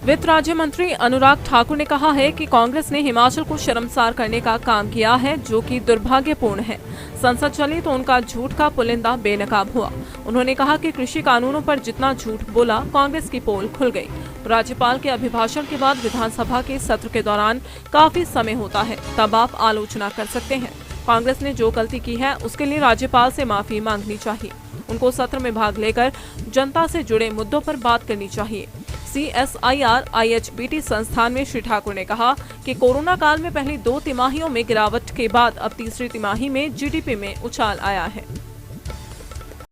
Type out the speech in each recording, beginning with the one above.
वित्त राज्य मंत्री अनुराग ठाकुर ने कहा है कि कांग्रेस ने हिमाचल को शर्मसार करने का काम किया है, जो कि दुर्भाग्यपूर्ण है। संसद चली तो उनका झूठ का पुलिंदा बेनकाब हुआ। उन्होंने कहा कि कृषि कानूनों पर जितना झूठ बोला, कांग्रेस की पोल खुल गई। राज्यपाल के अभिभाषण के बाद विधानसभा के सत्र के दौरान काफी समय होता है, तब आप आलोचना कर सकते हैं। कांग्रेस ने जो गलती की है उसके लिए राज्यपाल से माफी मांगनी चाहिए। उनको सत्र में भाग लेकर जनता से जुड़े मुद्दों पर बात करनी चाहिए। CSIR IHBT संस्थान में श्री ठाकुर ने कहा कि कोरोना काल में पहली 2 तिमाहियों में गिरावट के बाद अब तीसरी तिमाही में GDP में उछाल आया है।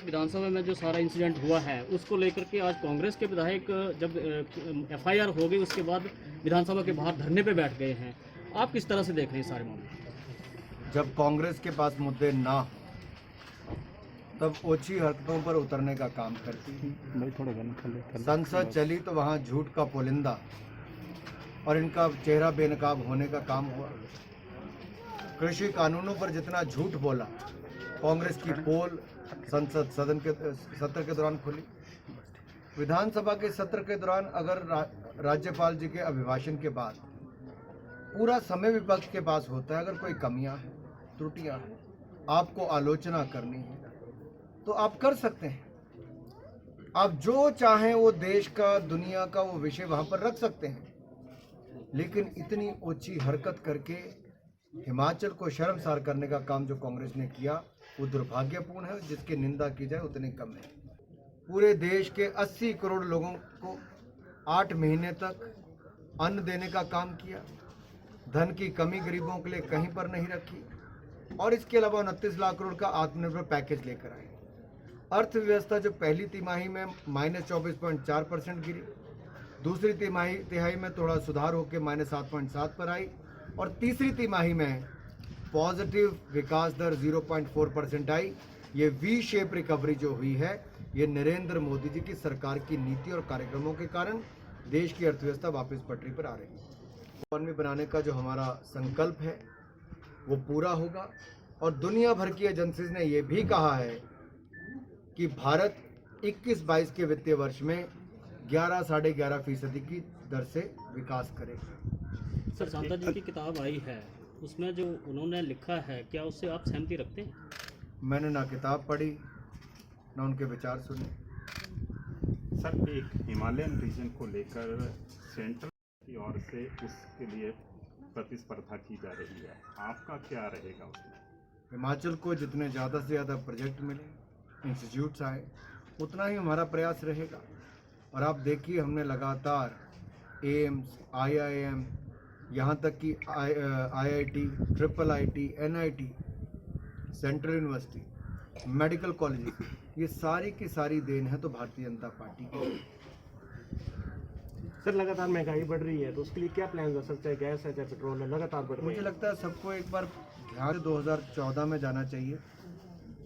विधानसभा में जो सारा इंसिडेंट हुआ है उसको लेकर के आज कांग्रेस के विधायक जब FIR हो गई उसके बाद विधानसभा के बाहर धरने पे बैठ गए हैं। आप किस तरह से देख रहे हैं सारे मामले? जब कांग्रेस के पास मुद्दे ना तब ओछी हरकतों पर उतरने का काम करती है। संसद चली तो वहाँ झूठ का पुलिंदा और इनका चेहरा बेनकाब होने का काम हुआ। कृषि कानूनों पर जितना झूठ बोला, कांग्रेस की पोल संसद सत्र के दौरान खुली। विधानसभा के सत्र के दौरान अगर राज्यपाल जी के अभिभाषण के बाद पूरा समय विपक्ष के पास होता है, अगर कोई कमियां हैं, त्रुटियां हैं, आपको आलोचना करनी है तो आप कर सकते हैं। आप जो चाहें वो देश का, दुनिया का वो विषय वहां पर रख सकते हैं, लेकिन इतनी ओछी हरकत करके हिमाचल को शर्मसार करने का काम जो कांग्रेस ने किया वो दुर्भाग्यपूर्ण है। जिसकी निंदा की जाए उतनी कम है। पूरे देश के 80 करोड़ लोगों को 8 महीने तक अन्न देने का काम किया। धन की कमी गरीबों के लिए कहीं पर नहीं रखी और इसके अलावा 29 लाख करोड़ का आत्मनिर्भर पैकेज लेकर आए। अर्थव्यवस्था जो पहली तिमाही में -24.4% गिरी, दूसरी तिहाई में थोड़ा सुधार होकर -7.7 पर आई और तीसरी तिमाही में पॉजिटिव विकास दर 0.4% आई। ये V शेप रिकवरी जो हुई है, ये नरेंद्र मोदी जी की सरकार की नीति और कार्यक्रमों के कारण देश की अर्थव्यवस्था वापस पटरी पर आ रही है। इकोनॉमी बनाने का जो हमारा संकल्प है वो पूरा होगा और दुनिया भर की एजेंसीज ने ये भी कहा है कि भारत 21-22 के वित्तीय वर्ष में 11-11.5% की दर से विकास करेगा। सर, शांता जी की किताब आई है, उसमें जो उन्होंने लिखा है, क्या उससे आप सहमति रखते हैं? मैंने ना किताब पढ़ी ना उनके विचार सुने। सर, एक हिमालयन रीजन को लेकर सेंट्रल की ओर से उसके लिए प्रतिस्पर्धा की जा रही है, आपका क्या रहेगा उसमें? हिमाचल को जितने ज़्यादा से ज़्यादा प्रोजेक्ट मिले, इंस्टीट्यूट्स आए, उतना ही हमारा प्रयास रहेगा। और आप देखिए, हमने लगातार एम्स, IIM, यहाँ तक कि IIT, IIT, NIT, central university, medical college, ये सारी की सारी देन है तो भारतीय जनता पार्टी की। सर, लगातार महंगाई बढ़ रही है तो उसके लिए क्या प्लान हो सकता है? गैस है, चाहे पेट्रोल है, लगातार बढ़ रही है। मुझे लगता है सबको एक बार ध्यान 2014 में जाना चाहिए।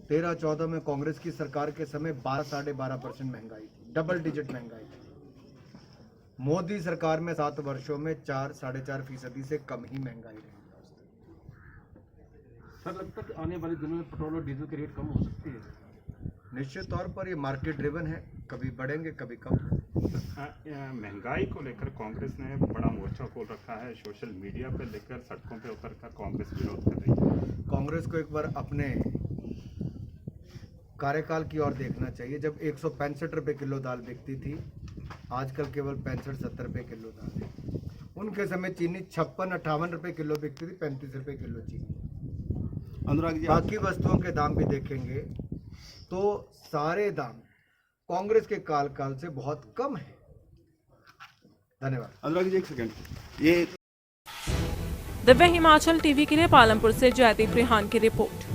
13-14 में कांग्रेस की सरकार के समय 12-12.5% महंगाई थी, डबल डिजिट महंगाई थी। मोदी सरकार में 7 वर्षों में 4-4.5% से कम ही महंगाई रही। सर, लगता है कि आने वाले दिनों में पेट्रोल और डीजल की रेट कम हो सकती है? निश्चित तौर पर ये मार्केट ड्रिवन है, कभी बढ़ेंगे कभी कम। महंगाई को लेकर कांग्रेस ने बड़ा मोर्चा खोल रखा है, सोशल मीडिया पर लेकर सड़कों पे उतरकर कांग्रेस विरोध कर रही है। कांग्रेस को एक बार अपने कार्यकाल की ओर देखना चाहिए। जब 165 रुपये किलो दाल बिकती थी, आजकल केवल 65-70 रुपये किलो दाल है। उनके समय चीनी 56-58 रुपये किलो बिकती थी, 35 रुपये किलो चीनी। अनुराग जी, बाकी वस्तुओं के दाम भी देखेंगे तो सारे दाम कांग्रेस के काल से बहुत कम है। धन्यवाद। अनुराग जी, एक सेकंड, ये दिव्य हिमाचल टीवी के लिए पालमपुर से जयदीप रेहान की रिपोर्ट।